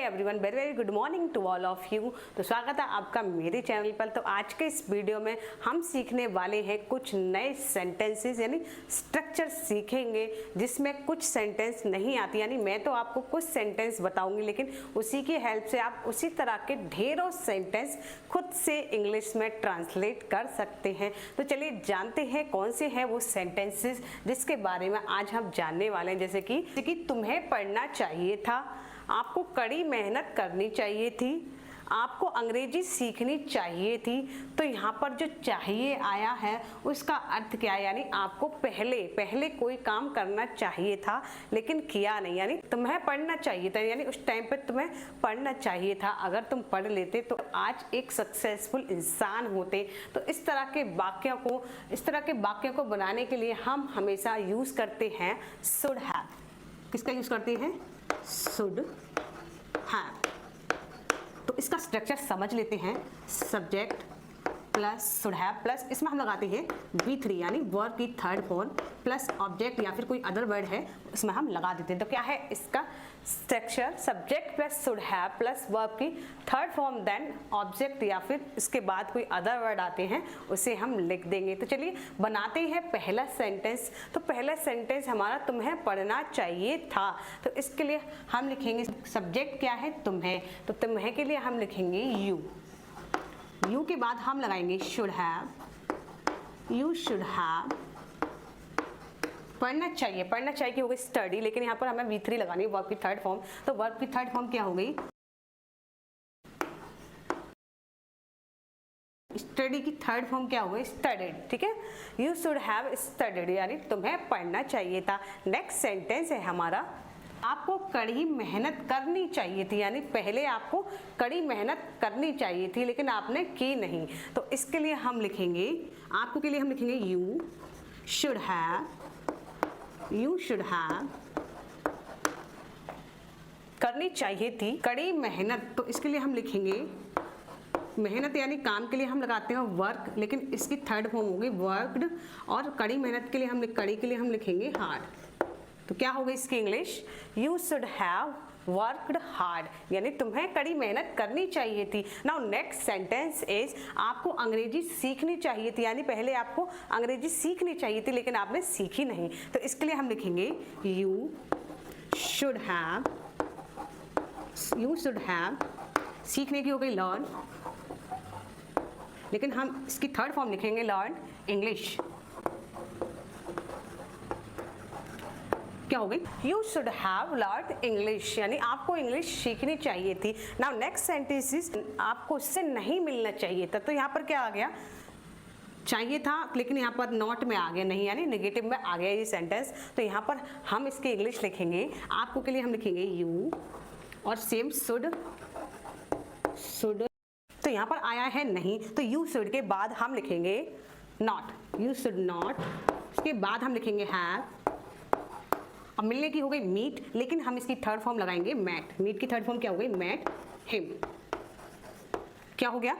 Everyone, very very good morning to all of you. तो स्वागत है आपका मेरे चैनल पर। तो आज के इस वीडियो में हम सीखने वाले हैं कुछ नए सेंटेंसेस यानी स्ट्रक्चर सीखेंगे जिसमें कुछ सेंटेंस नहीं आती, यानी मैं तो आपको कुछ सेंटेंस बताऊंगी लेकिन उसी की हेल्प से आप उसी तरह के ढेरों सेंटेंस खुद से इंग्लिश में ट्रांसलेट कर सकते हैं। तो चलिए जानते हैं कौन से हैं वो सेंटेंसेस जिसके बारे में आज हम जानने वाले हैं। जैसे कि तुम्हें पढ़ना चाहिए था, आपको कड़ी मेहनत करनी चाहिए थी, आपको अंग्रेजी सीखनी चाहिए थी। तो यहाँ पर जो चाहिए आया है उसका अर्थ क्या है, यानी आपको पहले कोई काम करना चाहिए था लेकिन किया नहीं, यानी तुम्हें पढ़ना चाहिए था, यानी उस टाइम पे तुम्हें पढ़ना चाहिए था। अगर तुम पढ़ लेते तो आज एक सक्सेसफुल इंसान होते। तो इस तरह के वाक्यों को बनाने के लिए हम हमेशा यूज करते हैं शुड हैव। किसका यूज करते हैं? Should have. तो इसका स्ट्रक्चर समझ लेते हैं। Subject plus should have plus इसमें हम लगाते हैं V3 यानी वर्ब की थर्ड फॉर्म प्लस ऑब्जेक्ट या फिर कोई अदर वर्ड है इसमें हम लगा देते हैं। तो क्या है इसका structure? Subject plus should have plus verb की थर्ड फॉर्म देन ऑब्जेक्ट या फिर इसके बाद कोई अदर वर्ड आते हैं उसे हम लिख देंगे। तो चलिए बनाते हैं पहला सेंटेंस। तो पहला सेंटेंस हमारा तुम्हें पढ़ना चाहिए था। तो इसके लिए हम लिखेंगे सब्जेक्ट क्या है? तुम्हें। तो तुम्हें के लिए हम लिखेंगे यू के बाद हम लगाएंगे should have. You should have. पढ़ना चाहिए की हो गई स्टडी, लेकिन यहाँ पर हमें V3 लगानी है वर्ब की थर्ड फॉर्म। तो वर्ब की थर्ड फॉर्म क्या हो गई? स्टडी की थर्ड फॉर्म क्या हो गई? स्टडीड। ठीक है, यू शुड हैव स्टडीड यानी तुम्हें पढ़ना चाहिए था। नेक्स्ट सेंटेंस है हमारा आपको कड़ी मेहनत करनी चाहिए थी, यानी पहले आपको कड़ी मेहनत करनी चाहिए थी लेकिन आपने की नहीं। तो इसके लिए हम लिखेंगे, आपको के लिए हम लिखेंगे you should have. You should have करनी चाहिए थी कड़ी मेहनत। तो इसके लिए हम लिखेंगे मेहनत यानी काम के लिए हम लगाते हैं वर्क, लेकिन इसकी थर्ड फॉर्म होगी वर्कड। और कड़ी मेहनत के लिए कड़ी के लिए हम लिखेंगे हार्ड। तो क्या होगा इसकी English? You should have worked hard, यानी तुम्हें कड़ी मेहनत करनी चाहिए थी। नाउ नेक्स्ट सेंटेंस इज आपको अंग्रेजी सीखनी चाहिए थी, यानी पहले आपको अंग्रेजी सीखनी चाहिए थी लेकिन आपने सीखी नहीं। तो इसके लिए हम लिखेंगे यू शुड हैव। सीखने की हो गई लर्न, लेकिन हम इसकी थर्ड फॉर्म लिखेंगे लर्न इंग्लिश। क्या हो गई? You should have learn English, यानी आपको इंग्लिश सीखनी चाहिए थी। नाउ नेक्स्ट सेंटेंस इज आपको उससे नहीं मिलना चाहिए था। तो यहाँ पर क्या आ गया? चाहिए था लेकिन यहाँ पर नॉट में आ गया, नहीं यानी नेगेटिव में आ गया ये सेंटेंस। तो यहाँ पर हम इसकी इंग्लिश लिखेंगे, आपको के लिए हम लिखेंगे यू और सेम शुड। तो यहाँ पर आया है नहीं, तो यू शुड के बाद हम लिखेंगे नॉट। You should not. उसके बाद हम लिखेंगे हैव। अब मिलने की हो गई मीट, लेकिन हम इसकी थर्ड फॉर्म लगाएंगे मैट। मीट की थर्ड फॉर्म क्या हो गई? Met him. क्या हो गया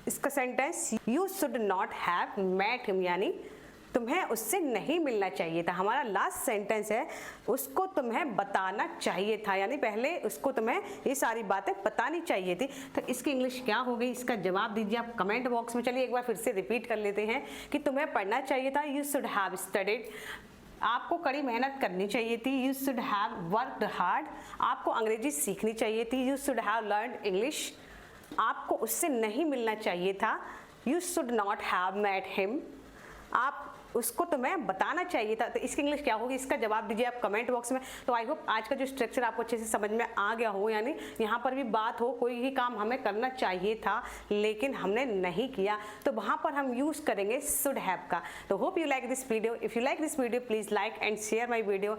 इसका sentence? You should not have met him, यानी तुम्हें उससे नहीं मिलना चाहिए था। हमारा लास्ट सेंटेंस है उसको तुम्हें बताना चाहिए था, यानी पहले उसको तुम्हें ये सारी बातें बतानी चाहिए थी। तो इसकी इंग्लिश क्या हो गई? इसका जवाब दीजिए आप कमेंट बॉक्स में। चलिए एक बार फिर से रिपीट कर लेते हैं कि तुम्हें पढ़ना चाहिए था, यू शुड हैव स्टडीड। आपको कड़ी मेहनत करनी चाहिए थी, you should have worked hard. आपको अंग्रेजी सीखनी चाहिए थी, you should have learned English. आपको उससे नहीं मिलना चाहिए था, you should not have met him. आप उसको तुम्हें बताना चाहिए था। तो इसकी इंग्लिश क्या होगी? इसका जवाब दीजिए आप कमेंट बॉक्स में। तो आई होप आज का जो स्ट्रक्चर आपको अच्छे से समझ में आ गया हो, यानी यहाँ पर भी बात हो कोई ही काम हमें करना चाहिए था लेकिन हमने नहीं किया, तो वहाँ पर हम यूज करेंगे शुड हैव का। तो hope you like this video. If you like this video please like and share my video.